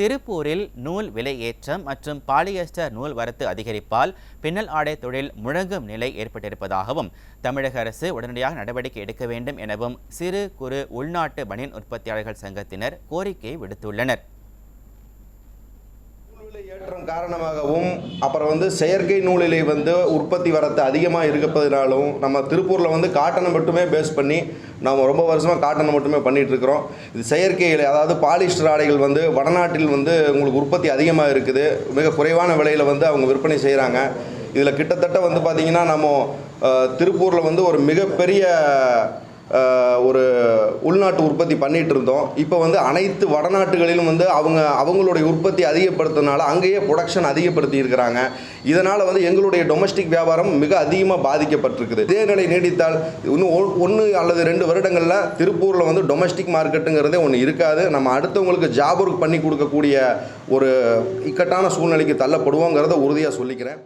திருப்பூரில் நூல் விலை ஏற்றம் மற்றும் பாலியஸ்டர் நூல் வரத்து அதிகரிப்பால் பின்னல் ஆடை தொழில் முழங்கும் நிலை ஏற்பட்டிருப்பதாகவும் தமிழக அரசு உடனடியாக நடவடிக்கை எடுக்க வேண்டும் எனவும் சிறு குறு உள்நாட்டு பனியன் உற்பத்தியாளர்கள் சங்கத்தினர் கோரிக்கை விடுத்துள்ளனர். ஏற்றம் காரணமாகவும் அப்புறம் செயற்கை நூலிலே உற்பத்தி வரத்து அதிகமாக இருப்பதனாலும் நம்ம திருப்பூரில் காட்டனை மட்டுமே பேஸ் பண்ணி நாம் ரொம்ப வருஷமாக காட்டனை மட்டுமே பண்ணிகிட்டு இருக்கிறோம். இது செயற்கையில் அதாவது பாலிஸ்டர் ஆடைகள் வடநாட்டில் உங்களுக்கு உற்பத்தி அதிகமாக இருக்குது. மிக குறைவான விலையில் அவங்க விற்பனை செய்கிறாங்க. இதில் கிட்டத்தட்ட பார்த்திங்கன்னா நம்ம திருப்பூரில் ஒரு மிகப்பெரிய ஒரு உள்நாட்டு உற்பத்தி பண்ணிகிட்டு இருந்தோம். இப்போ அனைத்து வடநாட்டுகளிலும் அவங்களுடைய உற்பத்தி அதிகப்படுத்துறதுனால அங்கேயே ப்ரொடக்ஷன் அதிகப்படுத்தி இருக்கிறாங்க. இதனால் எங்களுடைய டொமஸ்டிக் வியாபாரம் மிக அதிகமாக பாதிக்கப்பட்டிருக்குது. இதே நிலை நீடித்தால் இன்னும் 1 அல்லது 2 வருடங்களில் திருப்பூரில் டொமஸ்டிக் மார்க்கெட்டுங்கிறதே ஒன்று இருக்காது. நம்ம அடுத்தவங்களுக்கு ஜாப் ஒர்க் பண்ணி கொடுக்கக்கூடிய ஒரு இக்கட்டான சூழ்நிலைக்கு தள்ளப்படுவோங்கிறத உறுதியாக சொல்லிக்கிறேன்.